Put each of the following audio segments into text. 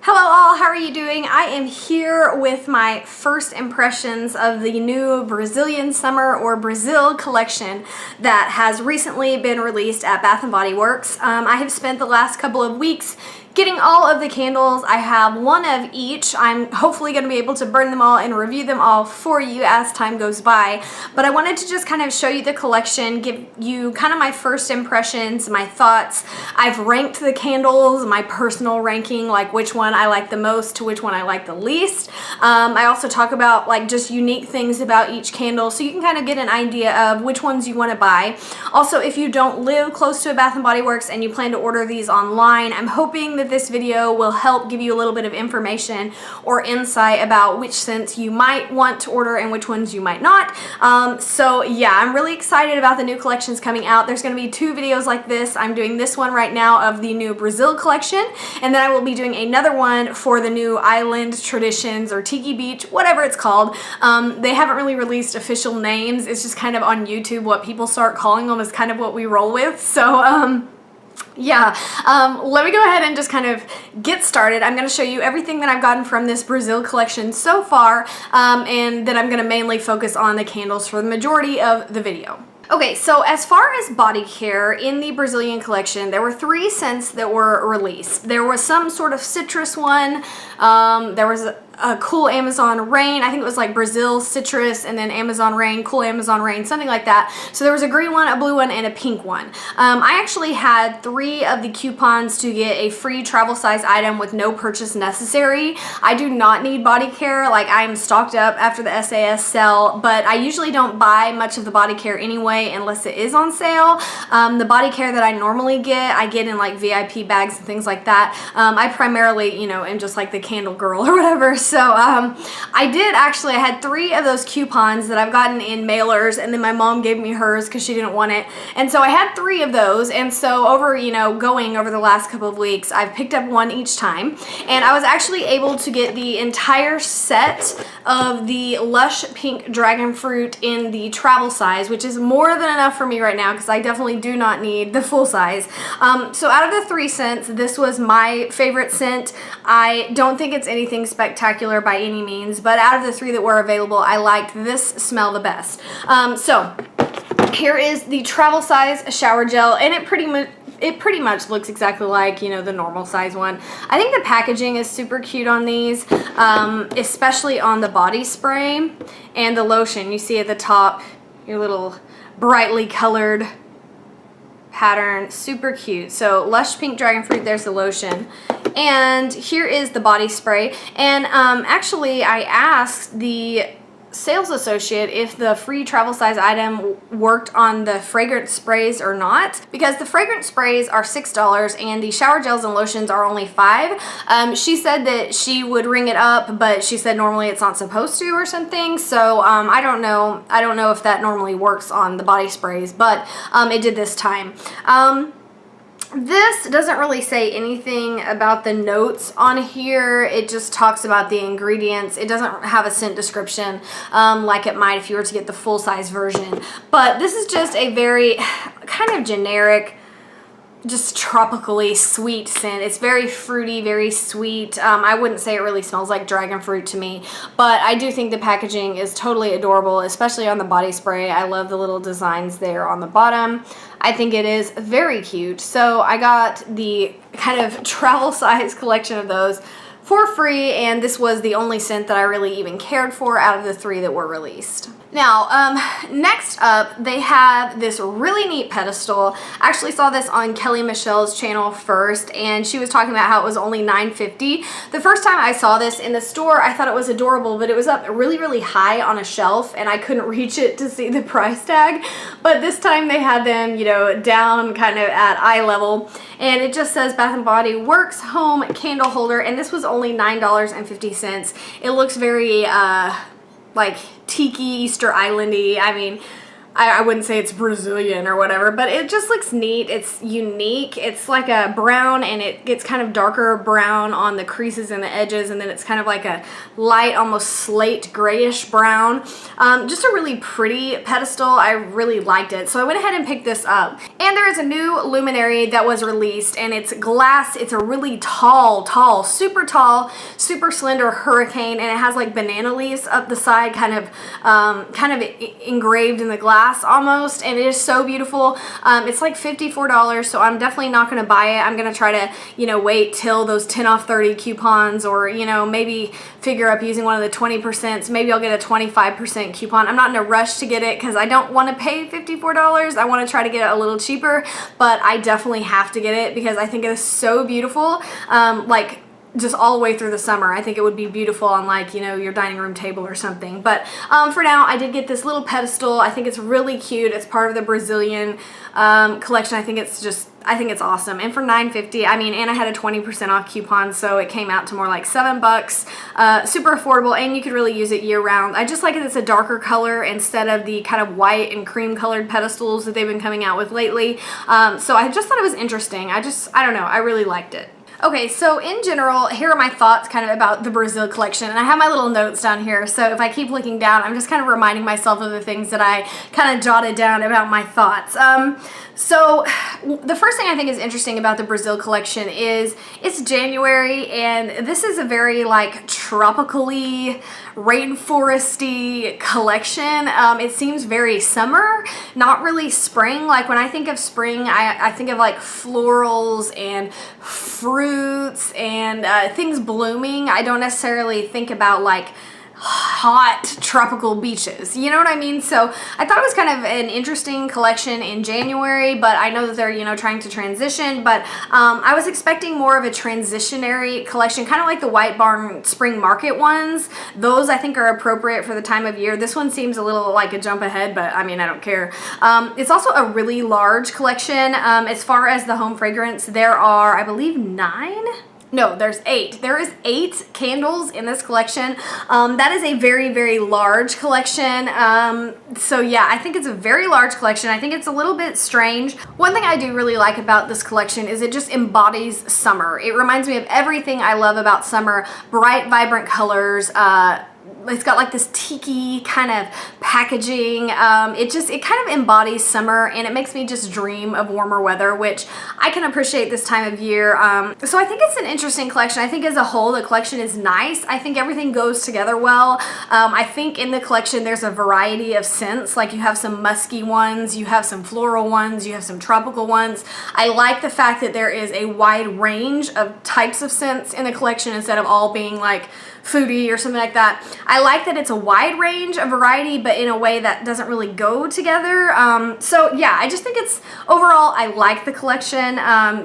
Hello all, how are you doing? I am here with my first impressions of the new Brazilian summer or Brazil collection that has recently been released at Bath & Body Works. I have spent the last couple of weeks getting all of the candles. I have one of each. I'm hopefully going to be able to burn them all and review them all for you as time goes by. But I wanted to just kind of show you the collection, give you kind of my first impressions, my thoughts. I've ranked the candles, my personal ranking, like which one I like the most to which one I like the least. I also talk about like just unique things about each candle so you can kind of get an idea of which ones you want to buy. Also, if you don't live close to a Bath & Body Works and you plan to order these online, I'm hoping that this video will help give you a little bit of information or insight about which scents you might want to order and which ones you might not. So yeah, I'm really excited about the new collections coming out. There's going to be 2 videos like this. I'm doing this one right now of the new Brazil collection, and then I will be doing another one for the new Island Traditions or Tiki Beach, whatever it's called. They haven't really released official names. It's just kind of on YouTube what people start calling them is kind of what we roll with. So yeah, let me go ahead and just kind of get started. I'm going to show you everything that I've gotten from this Brazil collection so far, and then I'm going to mainly focus on the candles for the majority of the video. Okay, so as far as body care in the Brazilian collection, there were 3 scents that were released. There was some sort of citrus one, there was a cool Amazon Rain, I think it was like Brazil Citrus and then Amazon Rain, cool Amazon Rain, something like that. So there was a green one, a blue one, and a pink one. I actually had 3 of the coupons to get a free travel size item with no purchase necessary. I do not need body care, like I'm stocked up after the SAS sale, but I usually don't buy much of the body care anyway unless it is on sale. The body care that I normally get, I get in like VIP bags and things like that. I primarily, you know, am just like the candle girl or whatever. So I had 3 of those coupons that I've gotten in mailers, and then my mom gave me hers because she didn't want it. And so I had 3 of those, and so over the last couple of weeks, I've picked up one each time, and I was actually able to get the entire set of the Lush Pink Dragon Fruit in the travel size, which is more than enough for me right now because I definitely do not need the full size. So out of the 3 scents, this was my favorite scent. I don't think it's anything spectacular by any means, but out of the 3 that were available, I liked this smell the best. So here is the travel size shower gel, and it pretty much looks exactly like, you know, the normal size one. I think the packaging is super cute on these, especially on the body spray and the lotion. You see at the top your little brightly colored pattern, super cute. So Lush Pink Dragon Fruit, there's the lotion, and here is the body spray. And actually I asked the sales associate if the free travel size item worked on the fragrance sprays or not, because the fragrance sprays are $6 and the shower gels and lotions are only $5. She said that she would ring it up, but she said normally it's not supposed to or something. So I don't know if that normally works on the body sprays, but it did this time. This doesn't really say anything about the notes on here. It just talks about the ingredients. It doesn't have a scent description like it might if you were to get the full-size version. But this is just a very kind of generic, just tropically sweet scent. It's very fruity, very sweet. I wouldn't say it really smells like dragon fruit to me, but I do think the packaging is totally adorable, especially on the body spray. I love the little designs there on the bottom. I think it is very cute. So I got the kind of travel size collection of those for free, and this was the only scent that I really even cared for out of the 3 that were released. Now, next up, they have this really neat pedestal. I actually saw this on Kelly Michelle's channel first, and she was talking about how it was only $9.50. The first time I saw this in the store, I thought it was adorable, but it was up really, really high on a shelf, and I couldn't reach it to see the price tag. But this time they had them, you know, down kind of at eye level, and it just says Bath & Body Works Home Candle Holder, and this was only $9.50. It looks very, like Tiki Easter Islandy. I mean, I wouldn't say it's Brazilian or whatever, but it just looks neat. It's unique. It's like a brown, and it gets kind of darker brown on the creases and the edges, and then it's kind of like a light, almost slate grayish brown. Just a really pretty pedestal. I really liked it, so I went ahead and picked this up. And there is a new luminary that was released, and it's glass. It's a really tall, super slender hurricane, and it has like banana leaves up the side, kind of engraved in the glass almost, and it is so beautiful. It's like $54, so I'm definitely not going to buy it. I'm going to try to, you know, wait till those 10 off 30 coupons, or, you know, maybe figure up using one of the 20%. Maybe I'll get a 25% coupon. I'm not in a rush to get it because I don't want to pay $54. I want to try to get it a little cheaper, but I definitely have to get it because I think it is so beautiful. Like, just all the way through the summer. I think it would be beautiful on, like, you know, your dining room table or something. But for now, I did get this little pedestal. I think it's really cute. It's part of the Brazilian collection. I think it's awesome. And for $9.50, I mean, and I had a 20% off coupon, so it came out to more like $7. Super affordable, and you could really use it year round. I just like it. It's a darker color instead of the kind of white and cream colored pedestals that they've been coming out with lately. So I just thought it was interesting. I don't know. I really liked it. Okay, so in general, here are my thoughts kind of about the Brazil collection, and I have my little notes down here, so if I keep looking down, I'm just kind of reminding myself of the things that I kind of jotted down about my thoughts. So the first thing I think is interesting about the Brazil collection is it's January, and this is a very like tropically, rainforesty collection. It seems very summer, not really spring. Like when I think of spring, I think of like florals and fruits and things blooming. I don't necessarily think about like hot tropical beaches, you know what I mean? So I thought it was kind of an interesting collection in January, but I know that they're, you know, trying to transition, but I was expecting more of a transitionary collection, kind of like the White Barn Spring Market ones. Those I think are appropriate for the time of year. This one seems a little like a jump ahead, but I mean, I don't care. It's also a really large collection. As far as the home fragrance, there are, I believe, 9? No, there's 8. There is 8 candles in this collection. That is a very, very large collection. So yeah, I think it's a very large collection. I think it's a little bit strange. One thing I do really like about this collection is it just embodies summer. It reminds me of everything I love about summer. Bright, vibrant colors, it's got like this tiki kind of packaging. It kind of embodies summer, and it makes me just dream of warmer weather, which I can appreciate this time of year. So I think it's an interesting collection. I think as a whole, the collection is nice. I think everything goes together well. I think in the collection, there's a variety of scents. Like you have some musky ones, you have some floral ones, you have some tropical ones. I like the fact that there is a wide range of types of scents in the collection instead of all being like foodie or something like that. I like that it's a wide range of variety, but in a way that doesn't really go together. So yeah, I just think it's, overall, I like the collection.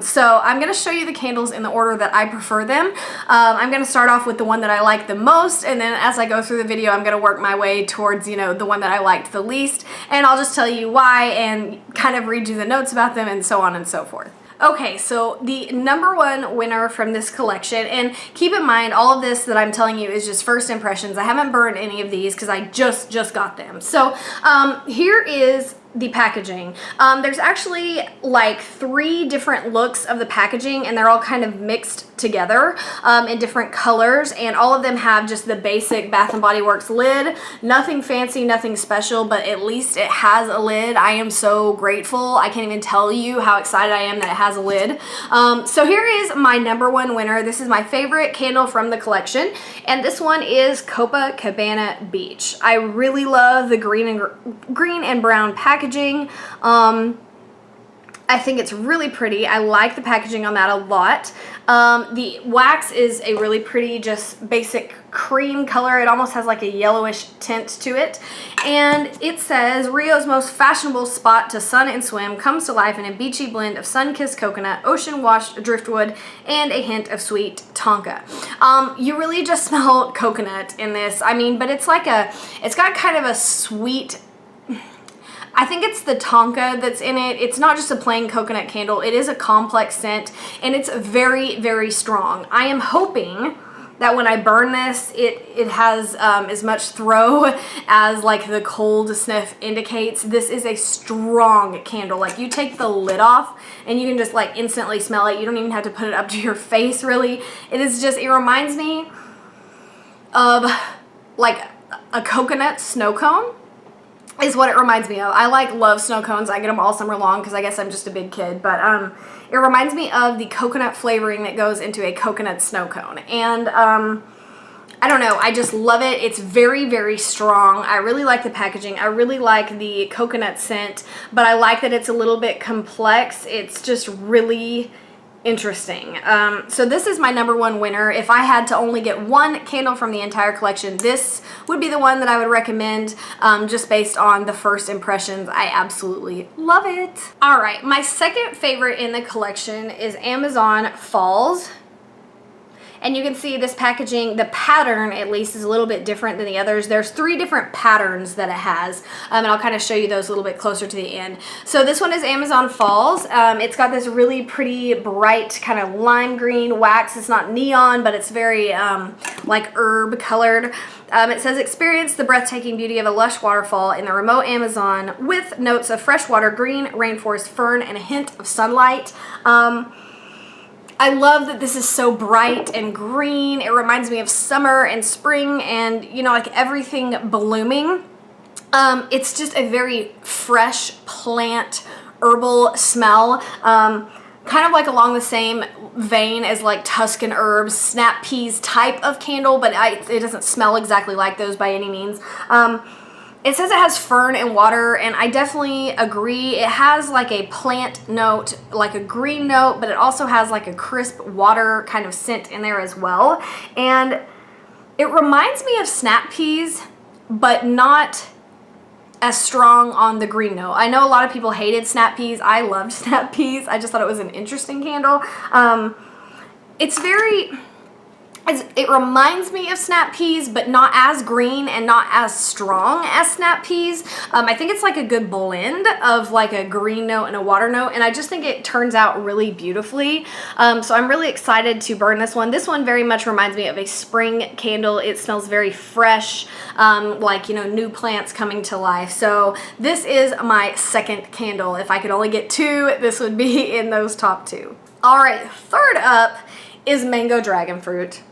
So I'm going to show you the candles in the order that I prefer them. I'm going to start off with the one that I like the most, and then as I go through the video, I'm going to work my way towards, you know, the one that I liked the least, and I'll just tell you why and kind of read you the notes about them and so on and so forth. Okay, so the #1 winner from this collection, and keep in mind all of this that I'm telling you is just first impressions. I haven't burned any of these because I just got them. So here is the packaging. There's actually like 3 different looks of the packaging, and they're all kind of mixed together in different colors, and all of them have just the basic Bath & Body Works lid. Nothing fancy, nothing special, but at least it has a lid. I am so grateful. I can't even tell you how excited I am that it has a lid. So here is my #1 winner. This is my favorite candle from the collection, and this one is Copacabana Beach. I really love the green and brown packaging. I think it's really pretty. I like the packaging on that a lot. The wax is a really pretty, just basic cream color. It almost has like a yellowish tint to it. And it says, Rio's most fashionable spot to sun and swim comes to life in a beachy blend of sun-kissed coconut, ocean-washed driftwood, and a hint of sweet tonka. You really just smell coconut in this. I mean, but it's got kind of a sweet, I think it's the tonka that's in it. It's not just a plain coconut candle. It is a complex scent, and it's very, very strong. I am hoping that when I burn this, it has as much throw as like the cold sniff indicates. This is a strong candle. Like you take the lid off and you can just like instantly smell it. You don't even have to put it up to your face really. It is just, it reminds me of like a coconut snow cone is what it reminds me of. I love snow cones. I get them all summer long because I guess I'm just a big kid. But it reminds me of the coconut flavoring that goes into a coconut snow cone. And I don't know. I just love it. It's very, very strong. I really like the packaging. I really like the coconut scent. But I like that it's a little bit complex. It's just really interesting. So this is my #1 winner. If I had to only get one candle from the entire collection, this would be the one that I would recommend, just based on the first impressions. I absolutely love it. All right, my second favorite in the collection is Amazon Falls. And you can see this packaging, the pattern at least is a little bit different than the others. There's 3 different patterns that it has, and I'll kind of show you those a little bit closer to the end. So this one is Amazon Falls. It's got this really pretty bright kind of lime green wax. It's not neon, but it's very like herb colored. It says, experience the breathtaking beauty of a lush waterfall in the remote Amazon with notes of freshwater, green, rainforest, fern, and a hint of sunlight. I love that this is so bright and green. It reminds me of summer and spring and, you know, like everything blooming. It's just a very fresh plant, herbal smell. Kind of like along the same vein as like Tuscan herbs, snap peas type of candle, but it doesn't smell exactly like those by any means. It says it has fern and water, and I definitely agree. It has like a plant note, like a green note, but it also has like a crisp water kind of scent in there as well. And it reminds me of snap peas, but not as strong on the green note. I know a lot of people hated snap peas. I loved snap peas. I just thought it was an interesting candle. It reminds me of snap peas, but not as green and not as strong as snap peas. I think it's like a good blend of like a green note and a water note, and I just think it turns out really beautifully. So I'm really excited to burn this one. This one very much reminds me of a spring candle. It smells very fresh, like, you know, new plants coming to life. So this is my second candle. If I could only get 2, this would be in those top 2. All right, third up is Mango Dragon Fruit.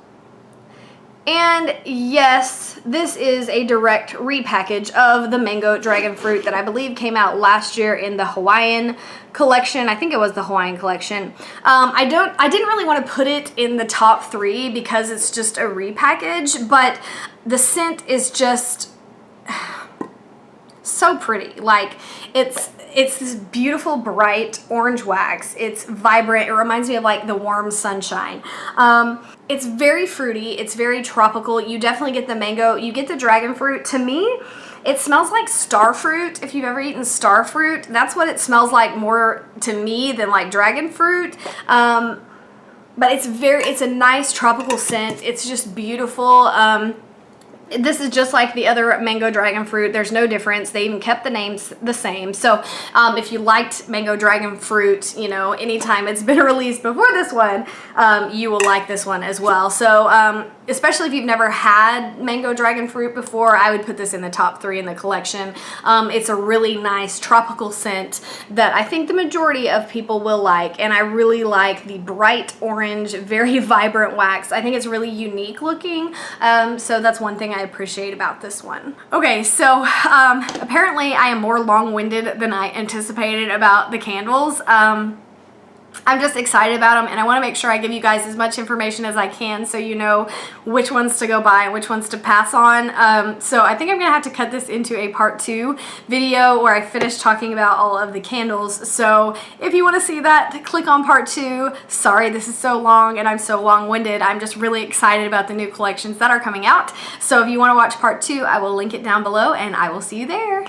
And yes, this is a direct repackage of the Mango Dragon Fruit that I believe came out last year in the Hawaiian collection. I think it was the Hawaiian collection. I didn't really want to put it in the top 3 because it's just a repackage, but the scent is just so pretty. Like it's this beautiful bright orange wax. It's vibrant. It reminds me of like the warm sunshine. It's very fruity. It's very tropical. You definitely get the mango. You get the dragon fruit. To me, it smells like star fruit. If you've ever eaten star fruit, that's what it smells like more to me than like dragon fruit. But it's a nice tropical scent. It's just beautiful. This is just like the other Mango Dragon Fruit. There's no difference. They even kept the names the same. So if you liked Mango Dragon Fruit, you know, anytime it's been released before this one, you will like this one as well. So especially if you've never had Mango Dragon Fruit before, I would put this in the top 3 in the collection. It's a really nice tropical scent that I think the majority of people will like. And I really like the bright orange, very vibrant wax. I think it's really unique looking. So that's one thing I appreciate about this one. Okay, so apparently I am more long-winded than I anticipated about the candles. I'm just excited about them, and I want to make sure I give you guys as much information as I can so you know which ones to go buy and which ones to pass on. So I think I'm going to have to cut this into a part 2 video where I finish talking about all of the candles. So if you want to see that, click on part 2. Sorry this is so long and I'm so long-winded. I'm just really excited about the new collections that are coming out. So if you want to watch part 2, I will link it down below, and I will see you there.